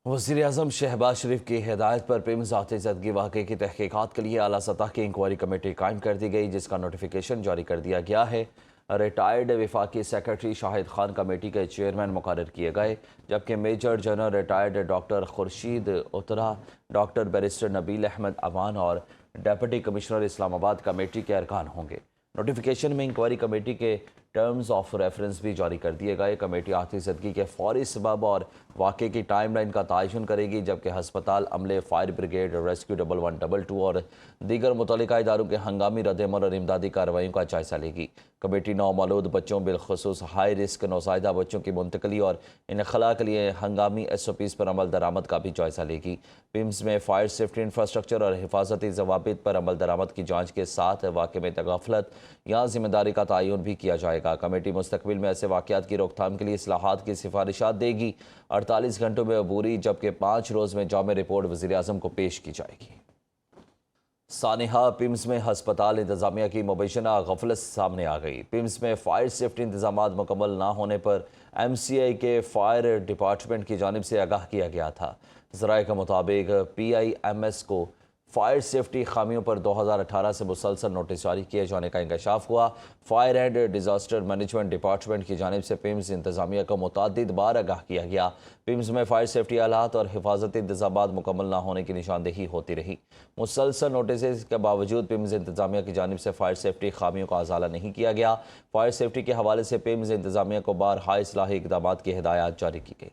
वज़ीर-ए-आज़म शहबाज शरीफ की हिदायत पर पिम्स ज़ाती ज़दगी वाक़े की तहक़ीक़ात के लिए आला सतह की इंक्वायरी कमेटी कायम कर दी गई, जिसका नोटिफिकेशन जारी कर दिया गया है। रिटायर्ड वफाकी सेक्रेटरी शाहिद खान कमेटी के चेयरमैन मुकर्रर किए गए, जबकि major general retired doctor Khurshid उतरा, डॉक्टर बैरिस्टर नबील अहमद अवान और डिप्टी कमिश्नर इस्लामाबाद कमेटी के अरकान होंगे। नोटिफिकेशन में इंक्वायरी कमेटी के टर्म्स ऑफ रेफरेंस भी जारी कर दिए गए। कमेटी आती ज़दगी के फौरी सबब और वाक़े की टाइम लाइन का तयन करेगी, जबकि हस्पताल अमले, फायर ब्रिगेड, रेस्क्यू 1122 और दीगर मुतल्लिका इदारों के हंगामी रद्द-ए-अमल और इमदादी कार्रवाइयों का जायज़ा लेगी। कमेटी नौमौलूद बच्चों, बिलखुसूस हाई रिस्क नौज़ायदा बच्चों की मुंतकली और इनखला के लिए हंगामी SOPs पर अमल दरामद का भी जायज़ा लेगी। पिम्स में फायर सेफ्टी इंफ्रास्ट्रक्चर और हिफाजती ज़वाबित पर अमल दरामद की जाँच के साथ वाक़े में तगफलत या ज़िम्मेदारी का तयन भी किया जाएगा। कमेटी मुस्तक़बिल में ऐसे वाक़यात की रोकथाम के लिए इस्लाहात की सिफारिशात देगी। 48 घंटों में अबूरी, जबकि 5 रोज़ में जामे रिपोर्ट वज़ीर-ए-आज़म को पेश की जाएगी। सानिहा, पिम्स में हस्पताल इंतज़ामिया की मुबैना गफलत सामने आ गई। पिम्स में फायर सेफ्टी इंतजामात मुकम्मल ना होने पर MCI के फायर डिपार्टमेंट की जानिब से आगाह किया गया था। ज़राए के मुताबिक PIMS को फायर सेफ्टी खामियों पर 2018 से मुसलसल नोटिस जारी किए जाने का इंकशाफ हुआ। Fire and disaster management department की जानिब से पिम्स इंतज़ामिया को मुतअद्दिद बार आगाह किया गया। पिम्स में फायर सेफ्टी आलात और हिफाजती इंतजामात मुकम्मल ना होने की निशानदेही होती रही। मुसलसल नोटिस के बावजूद पिम्स इंतज़ामिया की जानिब से फायर सेफ्टी खामियों का अजाला नहीं किया गया। फायर सेफ्टी के हवाले से पिम्स इंतज़ामिया को बारहा इस्लाही इक़दामात की हिदायत जारी की गई।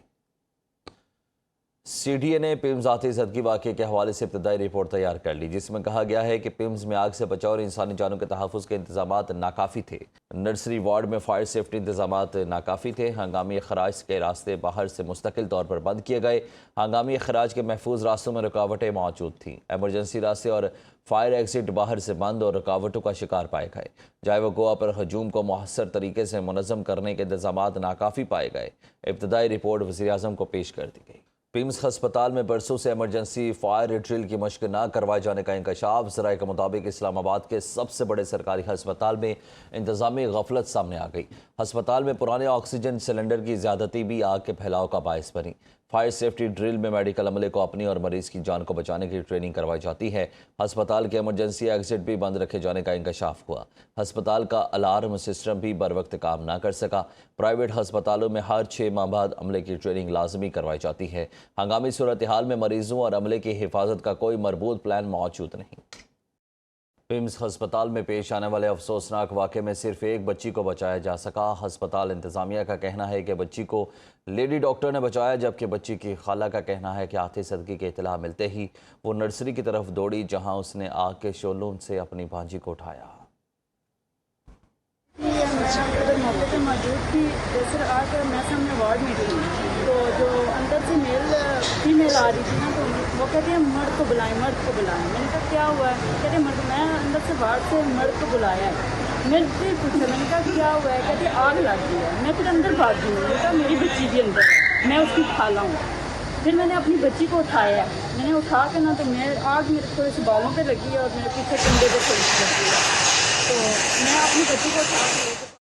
CDA ने पिम्स ज़ाती ज़दगी वाक़े के हवाले से इब्तदाई रिपोर्ट तैयार कर ली, जिसमें कहा गया है कि पिम्स में आग से बचाव और इंसानी जानों के तहफ़्फ़ुज़ के इंतज़ामात नाकाफ़ी थे। नर्सरी वार्ड में फायर सेफ्टी इंतज़ामात नाकाफ़ी थे। हंगामी अखराज के रास्ते बाहर से मुस्तकिल तौर पर बंद किए गए। हंगामी अखराज के महफूज रास्तों में रुकावटें मौजूद थीं। एमरजेंसी रास्ते और फायर एग्जिट बाहर से बंद और रुकावटों का शिकार पाए गए। जाए वक़ुआ पर हजूम को मुहस्सर तरीके से मुनज़्ज़म करने के इंतज़ामात नाकाफ़ी पाए गए। इब्तदाई रिपोर्ट वज़ीर-ए-आज़म को पेश कर दी गई। पिम्स हस्पताल में बरसों से इमरजेंसी फायर ड्रिल की मशक न करवाए जाने का इंकशाफ। ज़राए के मुताबिक इस्लामाबाद के सबसे बड़े सरकारी हस्पताल में इंतज़ामी गफलत सामने आ गई। हस्पताल में पुराने ऑक्सीजन सिलेंडर की ज़्यादती भी आग के फैलाव का बायस बनी। फायर सेफ्टी ड्रिल में मेडिकल अमले को अपनी और मरीज़ की जान को बचाने की ट्रेनिंग करवाई जाती है। हस्पताल के इमरजेंसी एग्जिट भी बंद रखे जाने का इंकशाफ हुआ। हस्पताल का अलार्म सिस्टम भी बर वक्त काम ना कर सका। प्राइवेट हस्पतालों में हर 6 माह बाद अमले की ट्रेनिंग लाजमी करवाई जाती है। हंगामी सूरत हाल में मरीजों और अमले की हिफाजत का कोई मरबूत प्लान मौजूद नहीं। पिम्स हस्पताल में पेश आने वाले अफसोसनाक वाक़े में सिर्फ एक बच्ची को बचाया जा सका। हस्पताल इंतज़ामिया का कहना है कि बच्ची को लेडी डॉक्टर ने बचाया, जबकि बच्ची की खाला का कहना है कि आती ज़दगी की इत्तला मिलते ही वो नर्सरी की तरफ दौड़ी, जहां उसने आग के शोलों से अपनी भांजी को उठाया। मैं मौके पर मौजूद थी। सर आकर मैं सामने वार्ड में थी, तो जो अंदर से फीमेल आ रही थी ना, तो वो कहते हैं मर्द को बुलाएं, मर्द को बुलाएं। मैंने कहा क्या हुआ है? कहते मर्द। मैं अंदर से वार्ड से मर्द को बुलाया है। मेरे से पूछा, मैंने कहा क्या हुआ है? कहते आग लग गई है। मैं फिर अंदर भाग गई। मैंने कहा मेरी बच्ची भी अंदर है, मैं उसकी खाला हूँ। फिर मैंने अपनी बच्ची को उठाया। मैंने उठा के ना, तो मैं आग मेरे थोड़े से बालों पर लगी और मेरे पीछे कंधे पर थोड़ी सी लगी है। तो मैं अपनी बच्ची को उठा के